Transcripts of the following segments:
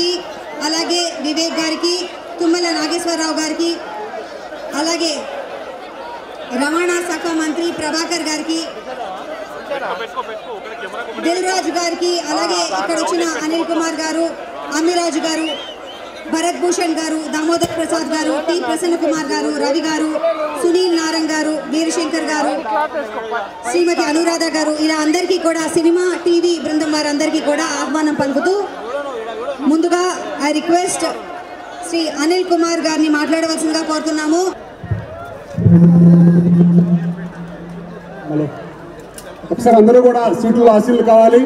గారికి, అలాగే వివేక్ గారికి, తుమ్మల నాగేశ్వరరావు గారికి, అలాగే రవాణా శాఖ మంత్రి ప్రభాకర్ గారికి, దిల్ రాజు గారికి, అలాగే ఇక్కడ వచ్చిన అనిల్ కుమార్ గారు, అమ్మిరాజు గారు, భరత్ భూషణ్ గారు, దామోదర్ ప్రసాద్ గారు, టి ప్రసన్న కుమార్ గారు, రవి గారు, సునీల్ నారంగ్ గారు, వీరశంకర్ గారు, శ్రీమతి అనురాధ గారు, ఇలా అందరికీ కూడా సినిమా టీవీ బృందం వారందరికీ కూడా ఆహ్వానం పలుకుతూ ముందుగా ఐ రిక్వెస్ట్ శ్రీ అనిల్ కుమార్ గారిని మాట్లాడవలసిందిగా కోరుతున్నాము. ఒకసారి అందరూ కూడా సీట్లు ఆశీలు కావాలి.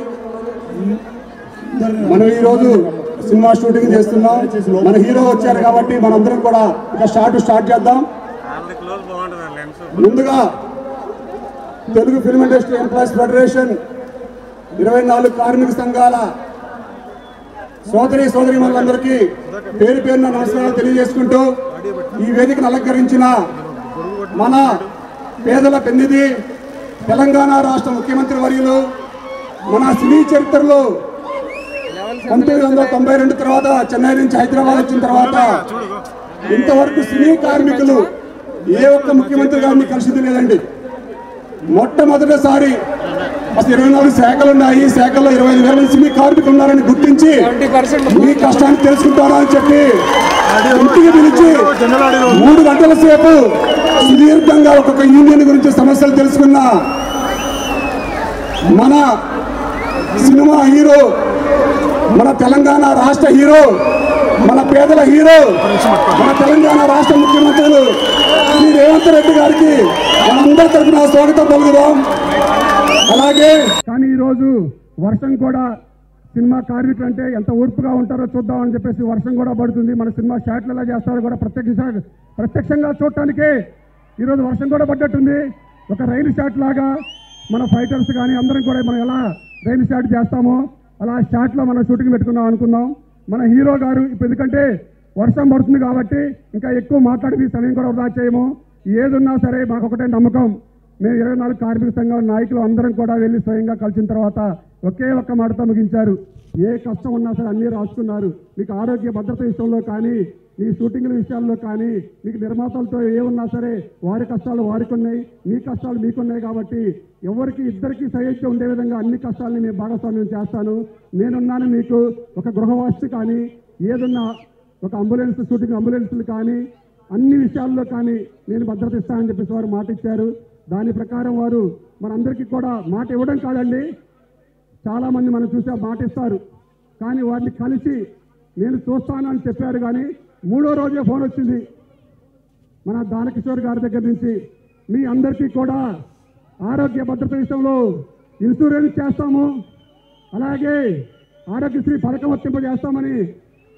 మనం ఈరోజు సినిమా షూటింగ్ చేస్తున్నాం. మన హీరో వచ్చారు కాబట్టి మనందరం కూడా ఇక స్టార్ట్ చేద్దాం. ముందుగా Telugu film industry employees federation 24 కార్మిక సంఘాల సోదరీమణులందరికీ పేరు పేరున నమస్కారాలు తెలియజేసుకుంటూ ఈ వేదికను అలంకరించిన మన పేదల పెన్నిధి తెలంగాణ రాష్ట్ర ముఖ్యమంత్రి వర్యులు, మన సినీ చరిత్రలో 1992 తర్వాత చెన్నై నుంచి హైదరాబాద్ వచ్చిన తర్వాత ఇంతవరకు సినీ కార్మికులు ఏ ఒక్క ముఖ్యమంత్రి గారిని కలిసింది లేదండి. మొట్టమొదటిసారి అసలు 24 శాఖలు ఉన్నాయి. ఈ శాఖల్లో 25,000 మంది సినీ కార్మికులు ఉన్నారని గుర్తించి మీ కష్టాన్ని తెలుసుకుంటారా అని చెప్పి ఇంటికి పిలిచి 3 గంటల సేపు సుదీర్ఘంగా ఒక్కొక్క యూనియన్ గురించి సమస్యలు తెలుసుకున్న మన సినిమా హీరో, మన తెలంగాణ రాష్ట్ర హీరో, మన పేదల హీరో, మన తెలంగాణ రాష్ట్ర ముఖ్యమంత్రులు శ్రీ రేవంత్ రెడ్డి గారికి మనందరి తరఫున స్వాగతం పలుకుదాం. అలాగే కానీ ఈరోజు వర్షం కూడా సినిమా కార్మికులు అంటే ఎంత ఓర్పుగా ఉంటారో చూద్దామని చెప్పేసి వర్షం కూడా పడుతుంది. మన సినిమా షాట్లు ఎలా చేస్తారో కూడా ప్రత్యక్షంగా చూడటానికే ఈరోజు వర్షం కూడా పడ్డట్టుంది. ఒక రైలు షాట్ లాగా మన ఫైటర్స్ కానీ అందరం కూడా మనం ఎలా రైలు షాట్ చేస్తామో అలా షాట్లో మనం షూటింగ్ పెట్టుకుందాం అనుకుందాం. మన హీరో గారు ఇప్పుడు ఎందుకంటే వర్షం పడుతుంది కాబట్టి ఇంకా ఎక్కువ మాట్లాడి సమయం కూడా వృధా చేయము. ఏదున్నా సరే మాకు ఒకటే నమ్మకం, మేము 24 కార్మిక సంఘాల నాయకులు అందరం కూడా వెళ్ళి స్వయంగా కలిసిన తర్వాత ఒకే ఒక్క మాటతో ముగించారు. ఏ కష్టం ఉన్నా సరే అన్నీ రాసుకున్నారు. మీకు ఆరోగ్య భద్రత విషయంలో కానీ, మీ షూటింగ్ల విషయాల్లో కానీ, మీకు నిర్మాతలతో ఏమున్నా సరే వారి కష్టాలు వారికి ఉన్నాయి, మీ కష్టాలు మీకున్నాయి. కాబట్టి ఎవరికి ఇద్దరికి సహ్యం ఉండే విధంగా అన్ని కష్టాలని నేను భాగస్వామ్యం చేస్తాను. నేనున్నాను. మీకు ఒక గృహవాసి కానీ, ఏదన్నా ఒక అంబులెన్స్ షూటింగ్ అంబులెన్స్లు కానీ అన్ని విషయాల్లో కానీ నేను భద్రత ఇస్తానని చెప్పేసి వారు మాట ఇచ్చారు. దాని ప్రకారం వారు మనందరికీ కూడా మాట ఇవ్వడం కాదండి, చాలామంది మనం చూసే మాట ఇస్తారు కానీ వారిని కలిసి నేను చూస్తాను అని చెప్పారు. కానీ 3వ రోజే ఫోన్ వచ్చింది మన దానకిషోర్ గారి దగ్గర నుంచి, మీ అందరికీ కూడా ఆరోగ్య భద్రత విషయంలో ఇన్సూరెన్స్ చేస్తాము, అలాగే ఆరోగ్యశ్రీ పథకం వర్తింపజేస్తామని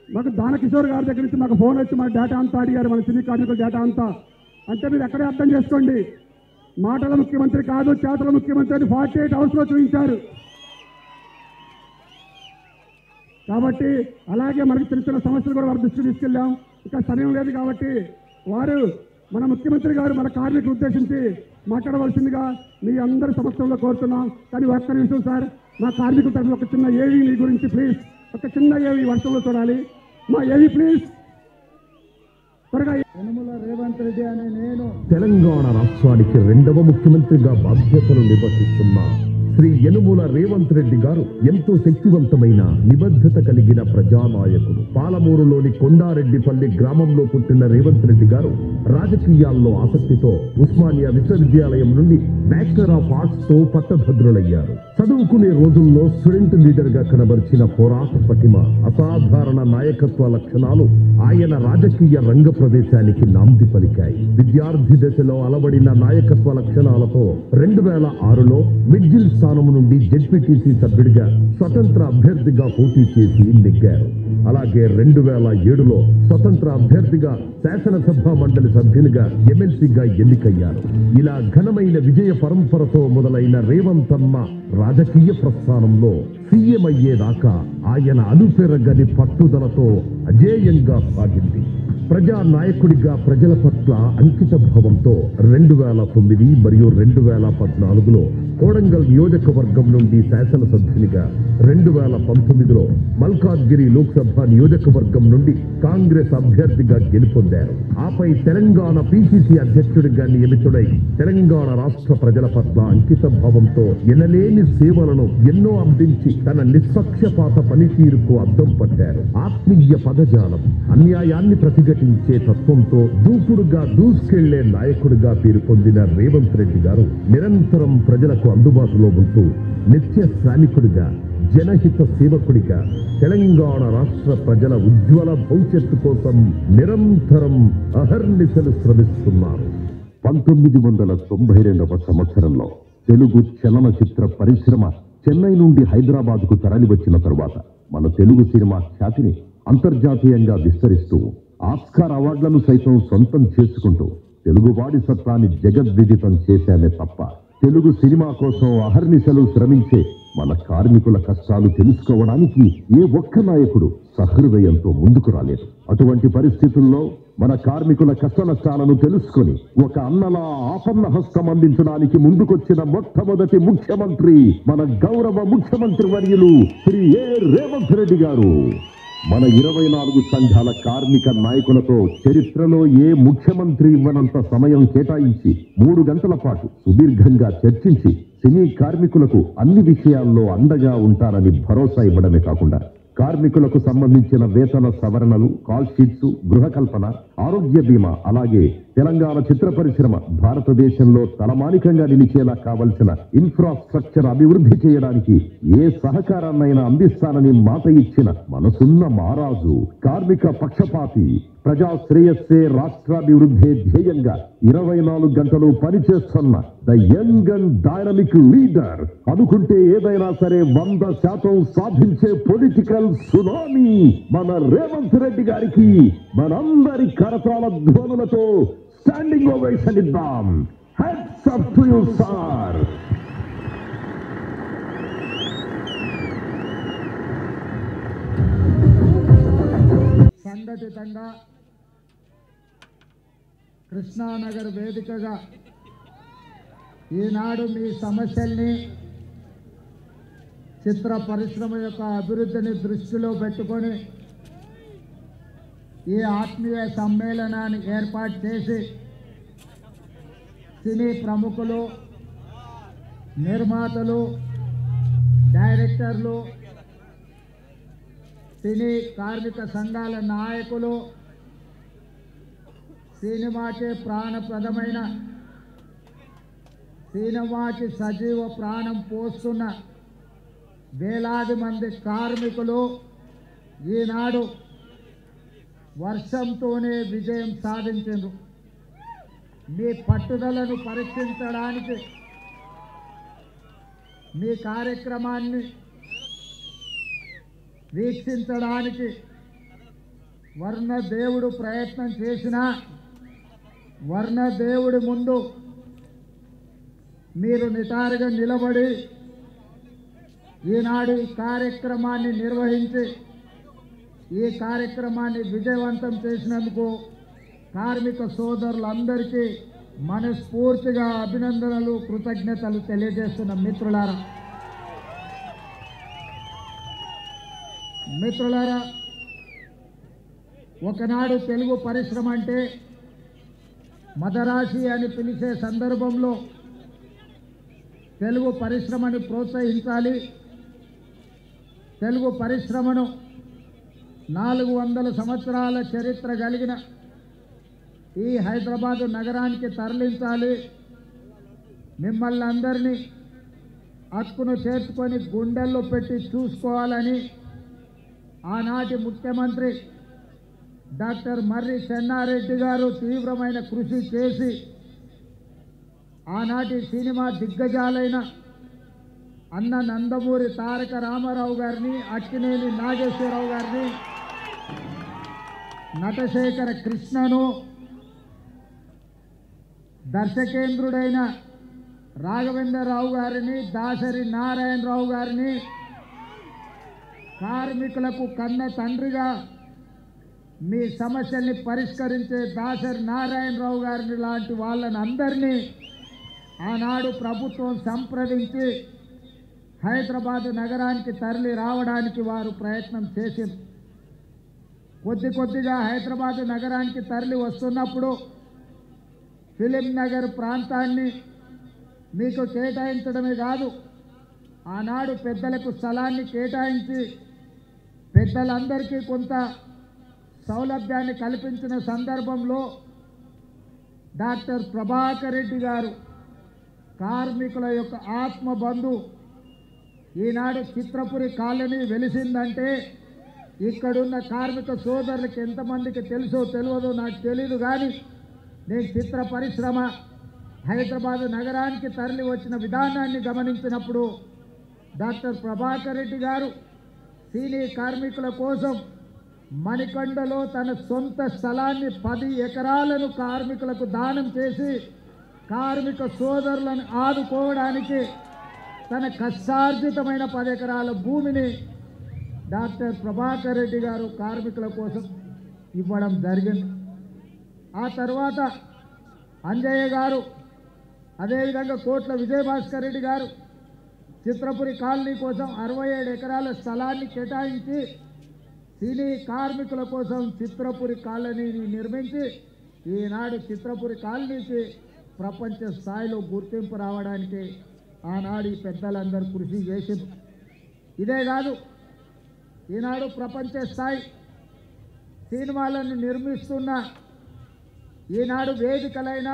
మాకు దానకిషోర్ గారి దగ్గర నుంచి మాకు ఫోన్ వచ్చి మన డేటా అంతా అడిగారు, మన సినీ కార్మికుల డేటా అంతా. అంటే మీరు ఎక్కడే అర్థం చేసుకోండి, మాటల ముఖ్యమంత్రి కాదు చేతల ముఖ్యమంత్రి అని 48 అవర్స్లో చూపించారు. కాబట్టి అలాగే మనకు తెలిసిన సమస్యలు కూడా వారి దృష్టికి తీసుకెళ్ళాం. ఇంకా సమయం లేదు కాబట్టి వారు మన ముఖ్యమంత్రి గారు మన కార్మికులు ఉద్దేశించి మాట్లాడవలసిందిగా మీ అందరి సమక్షంలో కోరుతున్నాం. కానీ ఒక్క నిమిషం సార్, మా కార్మికుల తరఫున ఒక చిన్న ఏవి మీ గురించి ప్లీజ్, ఒక చిన్న ఏవి వర్షంలో చూడాలి మా ఏవి ప్లీజ్ త్వరగా. యనుమల రేవంత్ రెడ్డి అనే నేను తెలంగాణ రాష్ట్రానికి 2వ ముఖ్యమంత్రిగా బాధ్యతలు నిర్వహిస్తున్న శ్రీ యనుమల రేవంత్ రెడ్డి గారు ఎంతో శక్తివంతమైన నిబద్ధత కలిగిన ప్రజానాయకుడు. పాలమూరులోని కొండారెడ్డిపల్లి గ్రామంలో పుట్టిన రేవంత్ రెడ్డి గారు రాజకీయాల్లో ఆసక్తితో ఉస్మానియా విశ్వవిద్యాలయం నుండి బ్యాచిలర్ ఆఫ్ ఆర్ట్స్ తో పట్టభద్రులయ్యారు. చదువుకునే రోజుల్లో స్టూడెంట్ లీడర్ గా కనబరిచిన పోరాట పటిమ, అసాధారణ నాయకత్వ లక్షణాలు ఆయన రాజకీయ రంగ ప్రదేశానికి నాంది పలికాయి. విద్యార్థి దశలో అలవడిన నాయకత్వ లక్షణాలతో 2006లో మిడ్జిల్ స్థానం నుండి జెడ్పీటీసీ సభ్యుడిగా స్వతంత్ర అభ్యర్థిగా పోటీ చేసి నెగ్గారు. అలాగే 2007లో స్వతంత్ర అభ్యర్థిగా శాసనసభ మండలి సభ్యునిగా ఎమ్మెల్సీగా ఎన్నికయ్యారు. ఇలా ఘనమైన విజయ పరంపరతో మొదలైన రేవంతన్న రాజకీయ ప్రస్థానంలో సీఎం అయ్యేదాకా ఆయన అనుపెరగని పట్టుదలతో అజేయంగా సాగింది. ప్రజా నాయకుడిగా ప్రజల పట్ల అంకిత భావంతో 2009 మరియు 2014లో కోడంగల్ నియోజకవర్గం నుండి శాసనసభ్యునిగా, 2019లో మల్కాజ్గిరి లోక్సభ నియోజకవర్గం నుండి కాంగ్రెస్ అభ్యర్థిగా గెలుపొందారు. ఆపై తెలంగాణ పిసిసి అధ్యక్షుడిగా నియమితుడై తెలంగాణ రాష్ట్ర ప్రజల పట్ల అంకిత భావంతో ఎనలేని సేవలను ఎన్నో అందించి తన నిష్పక్షపాత పనితీరుకు అద్దం పట్టారు. ఆత్మీయ పదజాలం, అన్యాయాన్ని ప్రతిఘటించే తత్వంతో దూకుడుగా దూసుకెళ్లే నాయకుడిగా పేరు పొందిన రేవంత్ రెడ్డి గారు నిరంతరం ప్రజలకు అందుబాటులో ఉంటూ నిత్య శ్రామికుడిగా, జనహిత సేవకుడిగా తెలంగాణ రాష్ట్ర ప్రజల ఉజ్వల భవిష్యత్తు కోసం నిరంతరం అహర్నిశలు శ్రమిస్తున్నారు. 1992వ సంవత్సరంలో తెలుగు చలనచిత్ర పరిశ్రమ చెన్నై నుండి హైదరాబాద్ కు తరలి వచ్చిన తరువాత మన తెలుగు సినిమా ఖ్యాతిని అంతర్జాతీయంగా విస్తరిస్తూ ఆస్కార్ అవార్డులను సైతం సొంతం చేసుకుంటూ తెలుగువాడి సత్తాన్ని జగద్విదితం చేశామే తప్ప తెలుగు సినిమా కోసం అహర్నిశలు శ్రమించే మన కార్మికుల కష్టాలు తెలుసుకోవడానికి ఏ ఒక్క నాయకుడు సహృదయంతో ముందుకు రాలేదు. అటువంటి పరిస్థితుల్లో మన కార్మికుల కష్ట నష్టాలను తెలుసుకొని ఒక అన్నలా ఆపన్న హస్తం అందించడానికి ముందుకొచ్చిన మొట్టమొదటి ముఖ్యమంత్రి మన గౌరవ ముఖ్యమంత్రి వర్యులు శ్రీ ఏ రేవంత్ రెడ్డి గారు. మన 24 సంఘాల కార్మిక నాయకులతో చరిత్రలో ఏ ముఖ్యమంత్రి ఇవ్వనంత సమయం కేటాయించి 3 గంటల పాటు సుదీర్ఘంగా చర్చించి సినీ కార్మికులకు అన్ని విషయాల్లో అండగా ఉంటారని భరోసా ఇవ్వడమే కాకుండా కార్మికులకు సంబంధించిన వేతన సవరణలు, కాల్ షీట్స్, గృహ కల్పన, ఆరోగ్య బీమా, అలాగే తెలంగాణ చిత్ర పరిశ్రమ భారతదేశంలో తలమానికంగా నిలిచేలా కావలసిన ఇన్ఫ్రాస్ట్రక్చర్ అభివృద్ధి చేయడానికి ఏ సహకారాన్నైనా అందిస్తానని మాట ఇచ్చిన మనసున్న మహారాజు, కార్మిక పక్షపాతి, ప్రజా శ్రేయస్సే రాష్ట్రాభివృద్ధి ధ్యేయంగా 24 గంటలు పనిచేస్తున్న the young and dynamic leader, అనుకుంటే ఏదైనా సరే 100% సాధించే పొలిటికల్ సునామీ మన రేవంత్ రెడ్డి గారికి మనందరి కరతాళ ధ్వనులతో స్టాండింగ్ ఓవేషన్ ఇద్దాం. Hats off to you sir. సంఘటితంగా కృష్ణానగర్ వేదికగా ఈనాడు మీ సమస్యల్ని, చిత్ర పరిశ్రమ యొక్క అభివృద్ధిని దృష్టిలో పెట్టుకొని ఈ ఆత్మీయ సమ్మేళనాన్ని ఏర్పాటు చేసి సినీ ప్రముఖులు, నిర్మాతలు, డైరెక్టర్లు, సినీ కార్మిక సంఘాల నాయకులు, సినిమాకి ప్రాణప్రదమైన, సినిమాకి సజీవ ప్రాణం పోస్తున్న వేలాది మంది కార్మికులు ఈనాడు వర్షంతోనే విజయం సాధించారు. మీ పట్టుదలను పరీక్షించడానికి, మీ కార్యక్రమాన్ని వీక్షించడానికి వర్ణదేవుడు ప్రయత్నం చేసినా వర్ణదేవుడి ముందు మీరు నిటారుగా నిలబడి ఈనాడు ఈ కార్యక్రమాన్ని నిర్వహించి ఈ కార్యక్రమాన్ని విజయవంతం చేసినందుకు కార్మిక సోదరులందరికీ మనస్ఫూర్తిగా అభినందనలు, కృతజ్ఞతలు తెలియజేస్తున్న మిత్రులారా, ఒకనాడు తెలుగు పరిశ్రమ అంటే మదరాసి అని పిలిచే సందర్భంలో తెలుగు పరిశ్రమని ప్రోత్సహించాలి, తెలుగు పరిశ్రమను 400 సంవత్సరాల చరిత్ర కలిగిన ఈ హైదరాబాదు నగరానికి తరలించాలి, మిమ్మల్ని అందరినీ హక్కును చేర్చుకొని గుండెల్లో పెట్టి చూసుకోవాలని ఆనాటి ముఖ్యమంత్రి డాక్టర్ మర్రి చెన్నారెడ్డి గారు తీవ్రమైన కృషి చేసి ఆనాటి సినిమా దిగ్గజాలైన అన్న నందమూరి తారక రామారావు గారిని, అక్కినేని నాగేశ్వరరావు గారిని, నటశేఖర కృష్ణను, దర్శకేంద్రుడైన రాఘవేంద్రరావు గారిని, దాసరి నారాయణరావు గారిని, కార్మికులకు కన్న తండ్రిగా మీ సమస్యల్ని పరిష్కరించే దాసరి నారాయణరావు గారిని లాంటి వాళ్ళని అందరినీ ఆనాడు ప్రభుత్వం సంప్రదించి హైదరాబాద్ నగరానికి తరలి రావడానికి వారు ప్రయత్నం చేసింది. కొద్దిగా హైదరాబాద్ నగరానికి తరలి వస్తున్నప్పుడు ఫిలిం నగర్ ప్రాంతాన్ని మీకు కేటాయించడమే కాదు, ఆనాడు పెద్దలకు స్థలాన్ని కేటాయించి పెద్దలందరికీ కొంత సౌలభ్యాన్ని కల్పించిన సందర్భంలో డాక్టర్ ప్రభాకర్ రెడ్డి గారు కార్మికుల యొక్క ఆత్మబంధు ఈనాడు చిత్రపురి కాలనీ వెలిసిందంటే ఇక్కడున్న కార్మిక సోదరులకు ఎంతమందికి తెలుసో తెలియదో నాకు తెలియదు, కానీ నేను చిత్ర పరిశ్రమ హైదరాబాద్ నగరానికి తరలి వచ్చిన విధానాన్ని గమనించినప్పుడు డాక్టర్ ప్రభాకర్ రెడ్డి గారు సినీ కార్మికుల కోసం మణికొండలో తన సొంత స్థలాన్ని 10 ఎకరాలను కార్మికులకు దానం చేసి కార్మిక సోదరులను ఆదుకోవడానికి తన కష్టార్జితమైన 10 ఎకరాల భూమిని డాక్టర్ ప్రభాకర్ రెడ్డి గారు కార్మికుల కోసం ఇవ్వడం జరిగింది. ఆ తర్వాత అంజయ్య గారు, అదేవిధంగా కోట్ల విజయభాస్కర్ రెడ్డి గారు చిత్రపురి కాలనీ కోసం 67 ఎకరాల స్థలాన్ని కేటాయించి సినీ కార్మికుల కోసం చిత్రపురి కాలనీని నిర్మించి ఈనాడు చిత్రపురి కాలనీకి ప్రపంచ స్థాయిలో గుర్తింపు రావడానికి ఆనాడు ఈ పెద్దలందరూ కృషి చేసింది. ఇదే కాదు, ఈనాడు ప్రపంచ స్థాయి సినిమాలను నిర్మిస్తున్న ఈనాడు వేదికలైన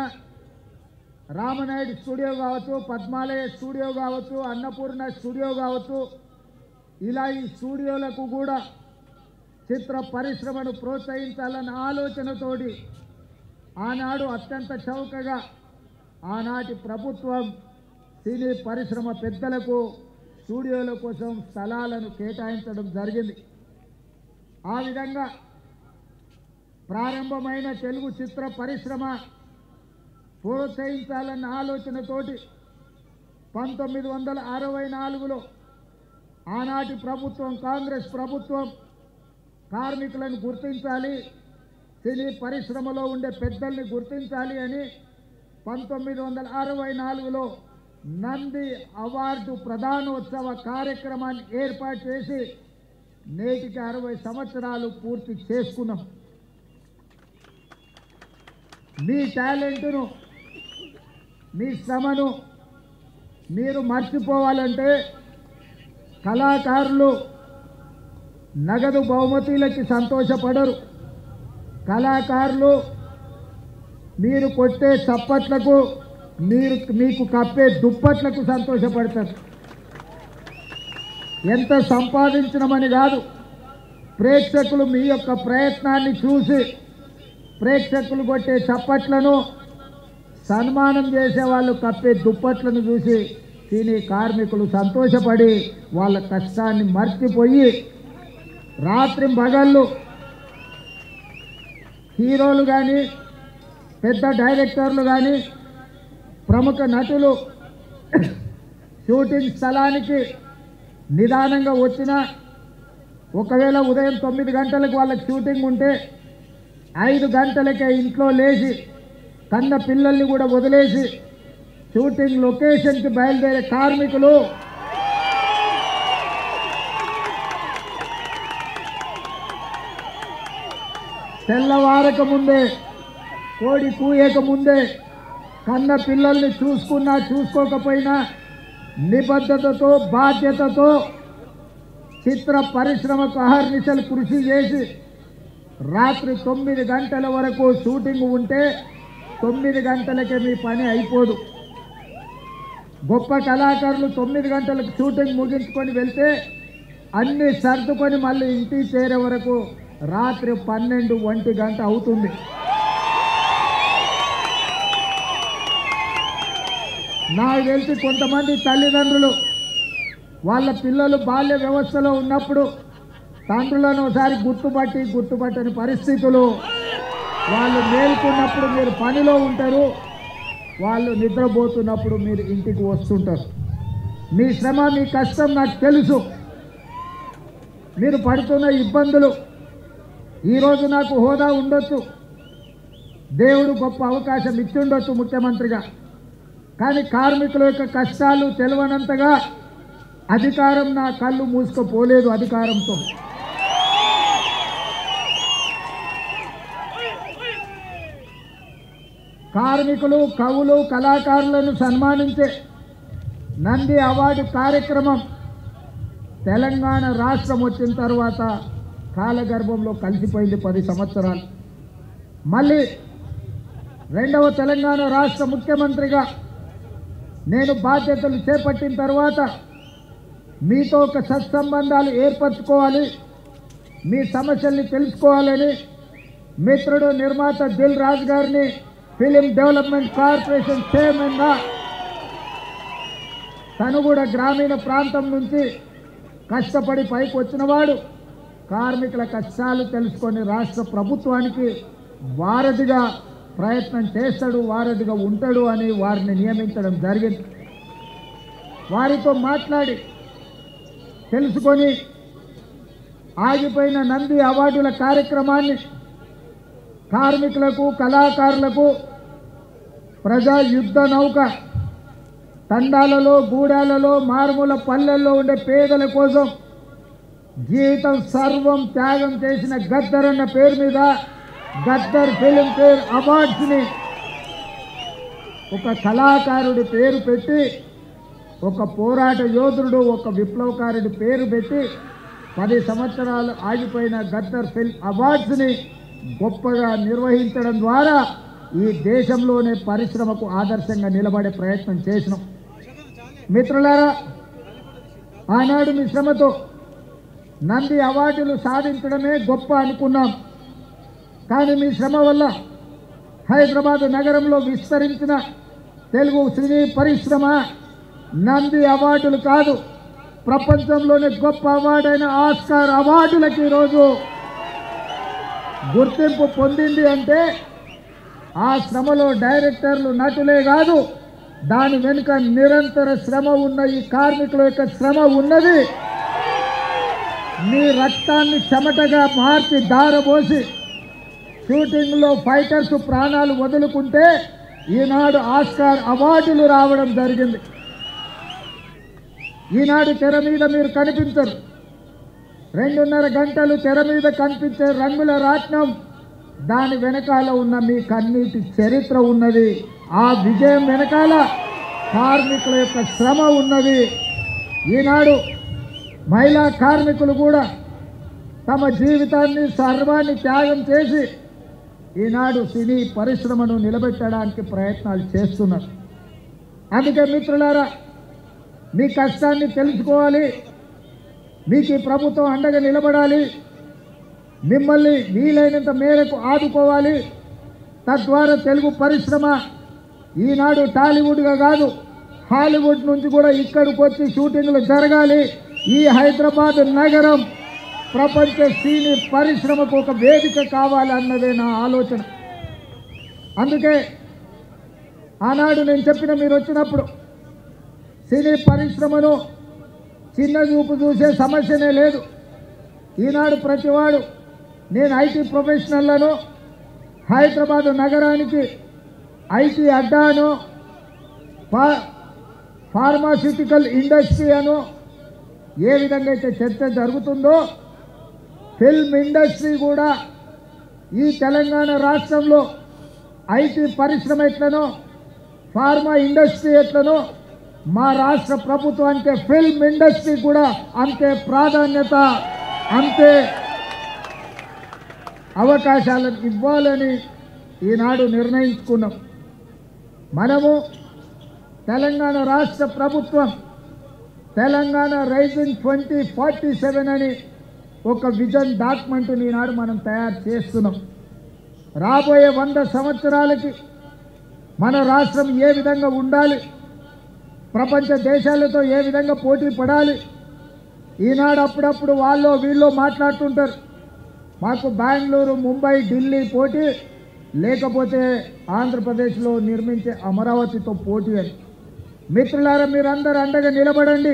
రామనాయుడు స్టూడియో కావచ్చు, పద్మాలయ స్టూడియో కావచ్చు, అన్నపూర్ణ స్టూడియో కావచ్చు, ఇలా ఈ స్టూడియోలకు కూడా చిత్ర పరిశ్రమను ప్రోత్సహించాలన్న ఆలోచనతోటి ఆనాడు అత్యంత చౌకగా ఆనాటి ప్రభుత్వం సినీ పరిశ్రమ పెద్దలకు స్టూడియోల కోసం స్థలాలను కేటాయించడం జరిగింది. ఆ విధంగా ప్రారంభమైన తెలుగు చిత్ర పరిశ్రమ ప్రోత్సహించాలన్న ఆలోచనతోటి 1964లో ఆనాటి ప్రభుత్వం, కాంగ్రెస్ ప్రభుత్వం కార్మికులను గుర్తించాలి, సినీ పరిశ్రమలో ఉండే పెద్దల్ని గుర్తించాలి అని 1964లో నంది అవార్డు ప్రధానోత్సవ కార్యక్రమాన్ని ఏర్పాటు చేసి నేటికి 60 సంవత్సరాలు పూర్తి చేసుకున్నాం. మీ టాలెంట్ను, మీ శ్రమను మీరు మర్చిపోవాలంటే కళాకారులు నగదు బహుమతులకి సంతోషపడరు. కళాకారులు మీరు కొట్టే చప్పట్లకు, మీకు కప్పే దుప్పట్లకు సంతోషపడతారు. ఎంత సంపాదించడమని కాదు, ప్రేక్షకులు మీ యొక్క ప్రయత్నాన్ని చూసి ప్రేక్షకులు కొట్టే చప్పట్లను, సన్మానం చేసే వాళ్ళు కప్పే దుప్పట్లను చూసి సినీ కార్మికులు సంతోషపడి వాళ్ళ కష్టాన్ని మర్చిపోయి రాత్రి పగళ్ళు హీరోలు కానీ, పెద్ద డైరెక్టర్లు కానీ, ప్రముఖ నటులు షూటింగ్ స్థలానికి నిదానంగా వచ్చినా, ఒకవేళ ఉదయం 9 గంటలకు వాళ్ళకి షూటింగ్ ఉంటే 5 గంటలకే ఇంట్లో లేచి కన్న పిల్లల్ని కూడా వదిలేసి షూటింగ్ లొకేషన్కి బయలుదేరే కార్మికులు తెల్లవారక ముందే, కోడి కూయక ముందే కన్న పిల్లల్ని చూసుకున్నా చూసుకోకపోయినా నిబద్ధతతో, బాధ్యతతో చిత్ర పరిశ్రమకు అహర్నిశలు కృషి చేసి రాత్రి 9 గంటల వరకు షూటింగ్ ఉంటే 9 గంటలకే మీ పని అయిపోదు. గొప్ప కళాకారులు 9 గంటలకు షూటింగ్ ముగించుకొని వెళ్తే అన్నీ సర్దుకొని మళ్ళీ ఇంటికి చేరే వరకు రాత్రి 12-1 గంట అవుతుంది. నాకు తెలిసి కొంతమంది తల్లిదండ్రులు వాళ్ళ పిల్లలు బాల్య వ్యవస్థలో ఉన్నప్పుడు తండ్రులను ఒకసారి గుర్తుపట్టని పరిస్థితులు, వాళ్ళు మేల్కొన్నప్పుడు మీరు పనిలో ఉంటారు, వాళ్ళు నిద్రపోతున్నప్పుడు మీరు ఇంటికి వస్తుంటారు. మీ శ్రమ, మీ కష్టం నాకు తెలుసు. మీరు పడుతున్న ఇబ్బందులు ఈరోజు నాకు హోదా ఉండొచ్చు, దేవుడు గొప్ప అవకాశం ఇచ్చిండొచ్చు ముఖ్యమంత్రిగా, కానీ కార్మికుల యొక్క కష్టాలు తెలియనంతగా అధికారం నా కళ్ళు మూసుకుపోలేదు. అధికారంతో కార్మికులు, కవులు, కళాకారులను సన్మానించే నంది అవార్డు కార్యక్రమం తెలంగాణ రాష్ట్రం వచ్చిన తర్వాత కాలగర్భంలో కలిసిపోయింది 10 సంవత్సరాలు. మళ్ళీ రెండవ తెలంగాణ రాష్ట్ర ముఖ్యమంత్రిగా నేను బాధ్యతలు చేపట్టిన తర్వాత మీతో ఒక సత్సంబంధాలు ఏర్పరచుకోవాలి, మీ సమస్యల్ని తెలుసుకోవాలని మిత్రుడు నిర్మాత దిల్ రాజు గారిని ఫిలిం డెవలప్మెంట్ కార్పొరేషన్ చైర్మన్గా, తను కూడా గ్రామీణ ప్రాంతం నుంచి కష్టపడి పైకి వచ్చినవాడు, కార్మికుల కష్టాలు తెలుసుకొని రాష్ట్ర ప్రభుత్వానికి వారధిగా ప్రయత్నం చేస్తాడు, వారధిగా ఉంటాడు అని వారిని నియమించడం జరిగింది. వారితో మాట్లాడి తెలుసుకొని ఆగిపోయిన నంది అవార్డుల కార్యక్రమాన్ని కార్మికులకు, కళాకారులకు ప్రజా యుద్ధ నౌక తండాలలో, గూడాలలో, మారుమూల పల్లెల్లో ఉండే పేదల కోసం జీవితం సర్వం త్యాగం చేసిన గద్దర్ అన్న పేరు మీద గద్దర్ ఫిలిం ఫేర్ అవార్డ్స్ని ఒక కళాకారుడి పేరు పెట్టి, ఒక పోరాట యోధుడు, ఒక విప్లవకారుడి పేరు పెట్టి 10 సంవత్సరాలు ఆగిపోయిన గద్దర్ ఫిల్మ్ అవార్డ్స్ని గొప్పగా నిర్వహించడం ద్వారా ఈ దేశంలోనే పరిశ్రమకు ఆదర్శంగా నిలబడే ప్రయత్నం చేసినాం. మిత్రులారా, ఆనాడు మీ శ్రమతో నంది అవార్డులు సాధించడమే గొప్ప అనుకున్నాం. కానీ మీ శ్రమ వల్ల హైదరాబాద్ నగరంలో విస్తరించిన తెలుగు సినీ పరిశ్రమ నంది అవార్డులు కాదు, ప్రపంచంలోనే గొప్ప అవార్డైన ఆస్కార్ అవార్డులకి ఈరోజు గుర్తింపు పొందింది. అంటే ఆ శ్రమలో డైరెక్టర్లు, నటులే కాదు, దాని వెనుక నిరంతర శ్రమ ఉన్న ఈ కార్మికుల యొక్క శ్రమ ఉన్నది. మీ రక్తాన్ని చెమటగా మార్చి దారబోసి షూటింగ్లో ఫైటర్స్ ప్రాణాలు వదులుకుంటే ఈనాడు ఆస్కార్ అవార్డులు రావడం జరిగింది. ఈనాడు తెర మీద మీరు కనిపించరు, 2.5 గంటలు తెర మీద కనిపించే రంగుల రాట్నం, దాని వెనకాల ఉన్న మీ కన్నీటి చరిత్ర ఉన్నది. ఆ విజయం వెనకాల కార్మికుల యొక్క శ్రమ ఉన్నది. ఈనాడు మహిళా కార్మికులు కూడా తమ జీవితాన్ని, సర్వాన్ని త్యాగం చేసి ఈనాడు సినీ పరిశ్రమను నిలబెట్టడానికి ప్రయత్నాలు చేస్తున్నారు. అందుకే మిత్రులారా, మీ కష్టాన్ని తెలుసుకోవాలి, మీకు ఈ ప్రభుత్వం అండగా నిలబడాలి, మిమ్మల్ని వీలైనంత మేరకు ఆదుకోవాలి. తద్వారా తెలుగు పరిశ్రమ ఈనాడు టాలీవుడ్గా కాదు, హాలీవుడ్ నుంచి కూడా ఇక్కడికి వచ్చి షూటింగ్లు జరగాలి. ఈ హైదరాబాద్ నగరం ప్రపంచ సినీ పరిశ్రమకు ఒక వేదిక కావాలన్నదే నా ఆలోచన. అందుకే ఆనాడు నేను చెప్పిన, మీరు వచ్చినప్పుడు సినీ పరిశ్రమను చిన్న చూపు చూసే సమస్యనే లేదు. ఈనాడు ప్రతివాడు, నేను ఐటీ ప్రొఫెషనల్లను, హైదరాబాద్ నగరానికి ఐటీ అడ్డాను, ఫార్మాస్యూటికల్ ఇండస్ట్రీ అను ఏ విధంగా అయితే చర్చ జరుగుతుందో, ఫిల్మ్ ఇండస్ట్రీ కూడా ఈ తెలంగాణ రాష్ట్రంలో ఐటీ పరిశ్రమ ఎట్లనో, ఫార్మా ఇండస్ట్రీ ఎట్లనో, మా రాష్ట్ర ప్రభుత్వానికి ఫిల్మ్ ఇండస్ట్రీ కూడా అంతే ప్రాధాన్యత, అంతే అవకాశాలను ఇవ్వాలని ఈనాడు నిర్ణయించుకున్నాం. మనము తెలంగాణ రాష్ట్ర ప్రభుత్వం తెలంగాణ రైజింగ్ 2047 అని ఒక విజన్ డాక్యుమెంట్ని ఈనాడు మనం తయారు చేస్తున్నాం. రాబోయే 100 సంవత్సరాలకి మన రాష్ట్రం ఏ విధంగా ఉండాలి, ప్రపంచ దేశాలతో ఏ విధంగా పోటీ పడాలి. ఈనాడు అప్పుడప్పుడు వాళ్ళు వీళ్ళు మాట్లాడుతుంటారు, మాకు బెంగళూరు, ముంబై, ఢిల్లీ పోటీ, లేకపోతే ఆంధ్రప్రదేశ్లో నిర్మించే అమరావతితో పోటీ అని. మిత్రులారా, మీరందరూ అండగా నిలబడండి.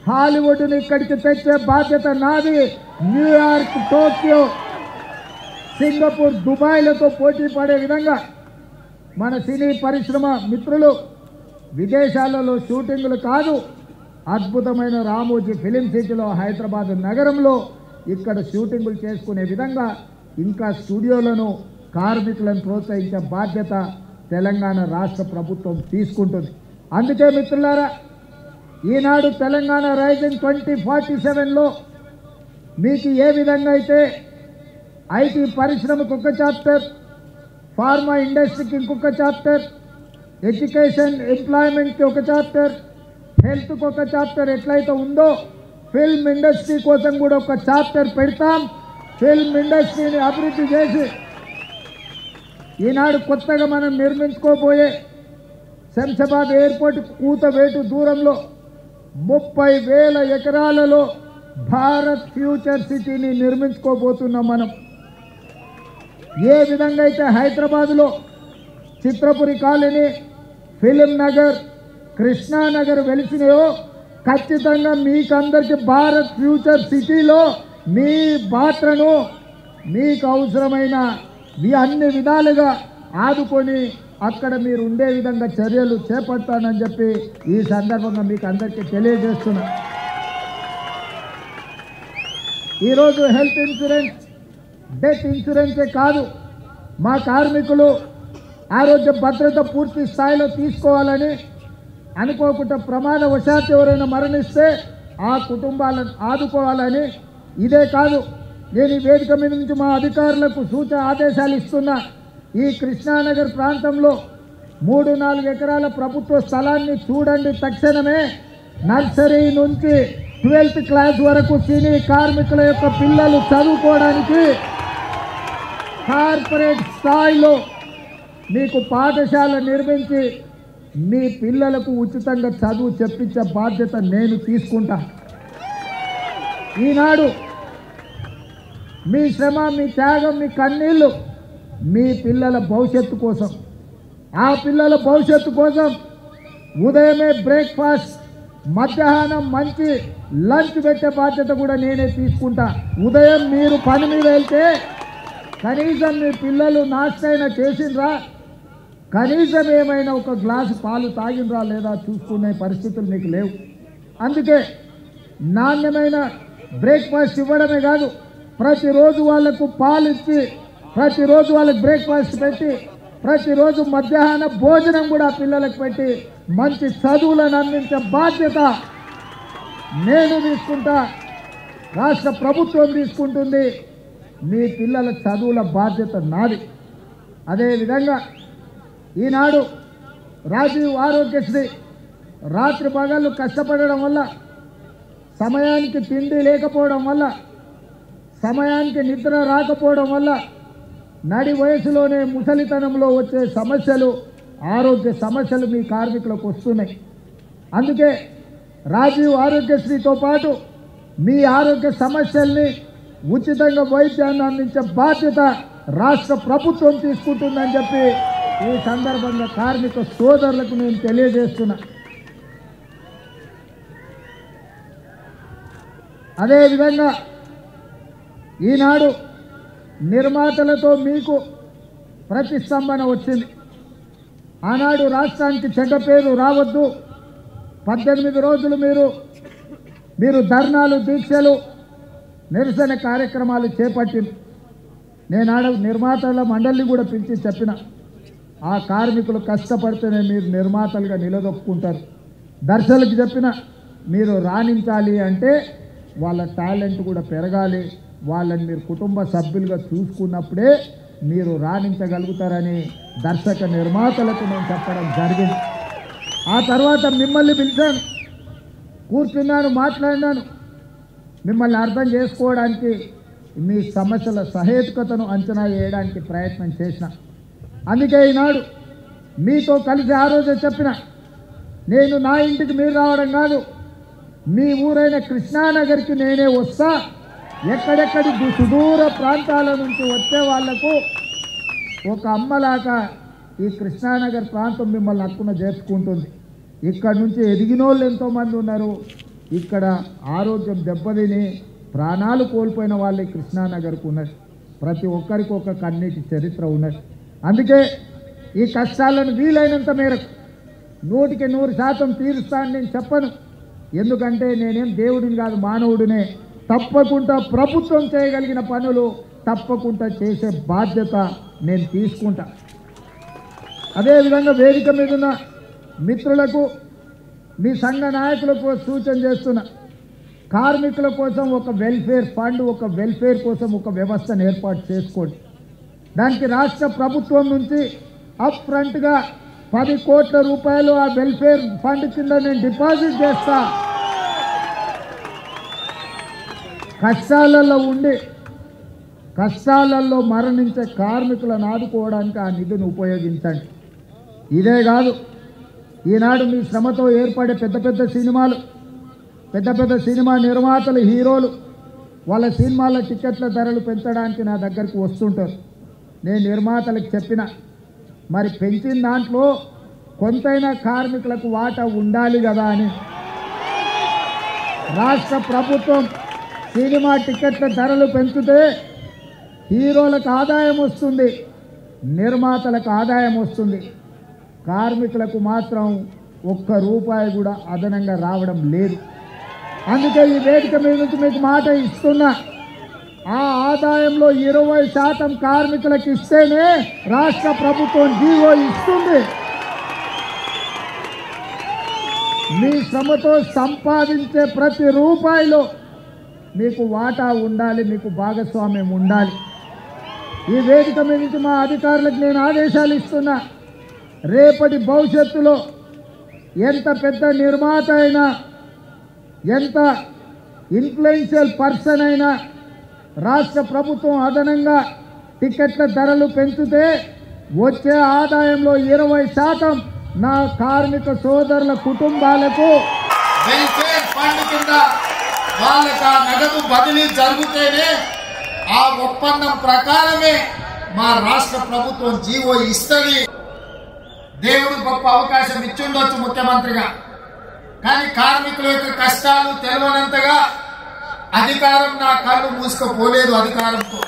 హాలీవుడ్ని ఇక్కడికి తెచ్చే బాధ్యత నాది. న్యూయార్క్, టోక్యో సింగపూర్, దుబాయ్లతో పోటీ పడే విధంగా మన సినీ పరిశ్రమ మిత్రులు విదేశాలలో షూటింగులు కాదు, అద్భుతమైన రామోజీ ఫిలిం సిటీలో హైదరాబాద్ నగరంలో ఇక్కడ షూటింగులు చేసుకునే విధంగా ఇంకా స్టూడియోలను కార్మికులను ప్రోత్సహించే బాధ్యత తెలంగాణ రాష్ట్ర ప్రభుత్వం తీసుకుంటుంది. అందుకే మిత్రులారా, ఈనాడు తెలంగాణ రైజింగ్ 2047లో మీకు ఏ విధంగా అయితే ఐటీ పరిశ్రమకు ఒక చాప్టర్, ఫార్మా ఇండస్ట్రీకి ఇంకొక చాప్టర్, ఎడ్యుకేషన్ ఎంప్లాయ్మెంట్కి ఒక చాప్టర్, హెల్త్కి ఒక చాప్టర్ ఎట్లయితే ఉందో ఫిల్మ్ ఇండస్ట్రీ కోసం కూడా ఒక చాప్టర్ పెడతాం. ఫిల్మ్ ఇండస్ట్రీని అభివృద్ధి చేసి ఈనాడు కొత్తగా మనం నిర్మించుకోబోయే శంషాబాద్ ఎయిర్పోర్ట్ కూతవేటు దూరంలో 30,000 ఎకరాలలో భారత్ ఫ్యూచర్ సిటీని నిర్మించుకోబోతున్నాం. మనం ఏ విధంగా అయితే హైదరాబాదులో చిత్రపురి కాలనీ, ఫిలిం నగర్, కృష్ణానగర్ వెలిసినాయో ఖచ్చితంగా మీకందరికీ భారత్ ఫ్యూచర్ సిటీలో మీ పాత్రను మీకు అవసరమైన మీ అన్ని విధాలుగా ఆదుకొని అక్కడ మీరు ఉండే విధంగా చర్యలు చేపడతానని చెప్పి ఈ సందర్భంగా మీకు అందరికీ తెలియజేస్తున్నా. ఈరోజు హెల్త్ ఇన్సూరెన్స్, డెత్ ఇన్సూరెన్సే కాదు, మా కార్మికులు ఆరోగ్య భద్రత పూర్తి స్థాయిలో తీసుకోవాలని, అనుకోకుండా ప్రమాదవశాత్తు ఎవరైనా మరణిస్తే ఆ కుటుంబాలను ఆదుకోవాలని. ఇదే కాదు, నేను ఈ వేదిక మీద నుంచి మా అధికారులకు ఆదేశాలు ఇస్తున్నా. ఈ కృష్ణానగర్ ప్రాంతంలో 3-4 ఎకరాల ప్రభుత్వ స్థలాన్ని చూడండి. తక్షణమే నర్సరీ నుంచి 12th క్లాస్ వరకు సినీ కార్మికుల యొక్క పిల్లలు చదువుకోవడానికి కార్పొరేట్ స్థాయిలో మీకు పాఠశాల నిర్మించి మీ పిల్లలకు ఉచితంగా చదువు చెప్పించే బాధ్యత నేను తీసుకుంటా. ఈనాడు మీ శ్రమ, మీ త్యాగం, మీ కన్నీళ్ళు మీ పిల్లల భవిష్యత్తు కోసం, ఆ పిల్లల భవిష్యత్తు కోసం ఉదయమే బ్రేక్ఫాస్ట్, మధ్యాహ్నం మంచి లంచ్ పెట్టే బాధ్యత కూడా నేనే తీసుకుంటా. ఉదయం మీరు పని మీద వెళ్తే కనీసం మీ పిల్లలు నాష్టైనా చేసిండ్రా, కనీసం ఏమైనా ఒక గ్లాసు పాలు తాగినరా లేదా చూసుకునే పరిస్థితులు మీకు లేవు. అందుకే నాణ్యమైన బ్రేక్ఫాస్ట్ ఇవ్వడమే కాదు, ప్రతిరోజు వాళ్లకు పాలు ఇచ్చి, ప్రతిరోజు వాళ్ళకి బ్రేక్ఫాస్ట్ పెట్టి, ప్రతిరోజు మధ్యాహ్న భోజనం కూడా పిల్లలకు పెట్టి మంచి చదువులను అందించే బాధ్యత నేను తీసుకుంటా, రాష్ట్ర ప్రభుత్వం తీసుకుంటుంది. మీ పిల్లల చదువుల బాధ్యత నాది. అదేవిధంగా ఈనాడు రాజీవ్ ఆరోగ్యశ్రీ రాత్రి పగళ్ళు కష్టపడడం వల్ల, సమయానికి తిండి లేకపోవడం వల్ల, సమయానికి నిద్ర రాకపోవడం వల్ల నడి వయసులోనే ముసలితనంలో వచ్చే సమస్యలు, ఆరోగ్య సమస్యలు మీ కార్మికులకు వస్తున్నాయి. అందుకే రాజీవ్ ఆరోగ్యశ్రీతో పాటు మీ ఆరోగ్య సమస్యల్ని ఉచితంగా వైద్యాన్ని అందించే బాధ్యత రాష్ట్ర ప్రభుత్వం తీసుకుంటుందని చెప్పి ఈ సందర్భంగా కార్మిక సోదరులకు నేను తెలియజేస్తున్నా. అదేవిధంగా ఈనాడు నిర్మాతలతో మీకు ప్రతిస్తంభన వచ్చింది. ఆనాడు రాష్ట్రానికి చెడ్డ పేరు రావద్దు, 18 రోజులు మీరు ధర్నాలు, దీక్షలు, నిరసన కార్యక్రమాలు చేపట్టింది. నేను నిర్మాతల మండలిని కూడా పిలిచి చెప్పిన, ఆ కార్మికులు కష్టపడితేనే మీరు నిర్మాతలుగా నిలదొక్కుంటారు. దర్శకులకు చెప్పిన, మీరు రాణించాలి అంటే వాళ్ళ టాలెంట్ కూడా పెరగాలి, వాళ్ళని మీరు కుటుంబ సభ్యులుగా చూసుకున్నప్పుడే మీరు రాణించగలుగుతారని దర్శక నిర్మాతలకు నేను చెప్పడం జరిగింది. ఆ తర్వాత మిమ్మల్ని పిలిచాను, కూర్చున్నాను, మాట్లాడినాను, మిమ్మల్ని అర్థం చేసుకోవడానికి, మీ సమస్యల సహేతుకతను అంచనా వేయడానికి ప్రయత్నం చేసిన. అందుకే ఈనాడు మీతో కలిసి ఆ రోజే చెప్పిన, నేను నా ఇంటికి మీరు రావడం కాదు, మీ ఊరైన కృష్ణానగర్కి నేనే వస్తా. ఎక్కడెక్కడి సుదూర ప్రాంతాల నుంచి వచ్చే వాళ్లకు ఒక అమ్మలాగా ఈ కృష్ణానగర్ ప్రాంతం మిమ్మల్ని హక్కున చేర్చుకుంటుంది. ఇక్కడ నుంచి ఎదిగిన వాళ్ళు ఎంతోమంది ఉన్నారు, ఇక్కడ ఆరోగ్యం దెబ్బతిని ప్రాణాలు కోల్పోయిన వాళ్ళు కృష్ణానగర్కు ఉన్నారు. ప్రతి ఒక్కరికి ఒక కన్నీటి చరిత్ర ఉన్నది. అందుకే ఈ కష్టాలను వీలైనంత మేరకు 100% తీరుస్తానని నేను చెప్పను. ఎందుకంటే నేనేం దేవుడిని కాదు, మానవుడినే. తప్పకుండా ప్రభుత్వం చేయగలిగిన పనులు తప్పకుండా చేసే బాధ్యత నేను తీసుకుంటా. అదేవిధంగా వేదిక మీద ఉన్న మిత్రులకు, మీ సంఘ నాయకులకు సూచన చేస్తున్నా, కార్మికుల కోసం ఒక వెల్ఫేర్ ఫండ్, ఒక వెల్ఫేర్ కోసం ఒక వ్యవస్థను ఏర్పాటు చేసుకోండి. దానికి రాష్ట్ర ప్రభుత్వం నుంచి అప్ ఫ్రంట్గా 10 కోట్ల రూపాయలు ఆ వెల్ఫేర్ ఫండ్ కింద నేను డిపాజిట్ చేస్తా. కష్టాలలో ఉండి కష్టాలలో మరణించే కార్మికులను ఆదుకోవడానికి ఆ నిధిని ఉపయోగించండి. ఇదే కాదు, ఈనాడు మీ శ్రమతో ఏర్పడే పెద్ద పెద్ద సినిమా నిర్మాతలు, హీరోలు వాళ్ళ సినిమాల టికెట్ల ధరలు పెంచడానికి నా దగ్గరికి వస్తుంటారు. నేను నిర్మాతలకు చెప్పిన, మరి పెంచిన దాంట్లో కొంతైనా కార్మికులకు వాటా ఉండాలి కదా అని. రాష్ట్ర ప్రభుత్వం సినిమా టికెట్ల ధరలు పెంచితే హీరోలకు ఆదాయం వస్తుంది, నిర్మాతలకు ఆదాయం వస్తుంది, కార్మికులకు మాత్రం ₹1 కూడా అదనంగా రావడం లేదు. అందుకే ఈ వేదిక మీద నుంచి మీకు మాట ఇస్తున్నా, ఆ ఆదాయంలో 20% కార్మికులకు ఇస్తేనే రాష్ట్ర ప్రభుత్వం జీవో ఇస్తుంది. మీ శ్రమతో సంపాదించే ప్రతి రూపాయిలో మీకు వాటా ఉండాలి, మీకు భాగస్వామ్యం ఉండాలి. ఈ వేదిక మీద నుంచి మా అధికారులకు నేను ఆదేశాలు ఇస్తున్నా, రేపటి భవిష్యత్తులో ఎంత పెద్ద నిర్మాత అయినా, ఎంత ఇన్ఫ్లుయెన్షియల్ పర్సన్ అయినా రాష్ట్ర ప్రభుత్వం అదనంగా టికెట్ల ధరలు పెంచితే వచ్చే ఆదాయంలో 20% నా కార్మిక సోదరుల కుటుంబాలకు వెల్ఫేర్ ఫండ్ కింద వాళ్ళకి ఆ నగదు బదిలీ జరిగితేనే ఆ ఒప్పందం ప్రకారమే మా రాష్ట్ర ప్రభుత్వం జీవో ఇస్తుంది. దేవుడు గొప్ప అవకాశం ఇచ్చుండొచ్చు ముఖ్యమంత్రిగా, కానీ కార్మికుల యొక్క కష్టాలు తెలియనంతగా అధికారం నా కళ్ళు మూసుకుపోలేదు. అధికారంతో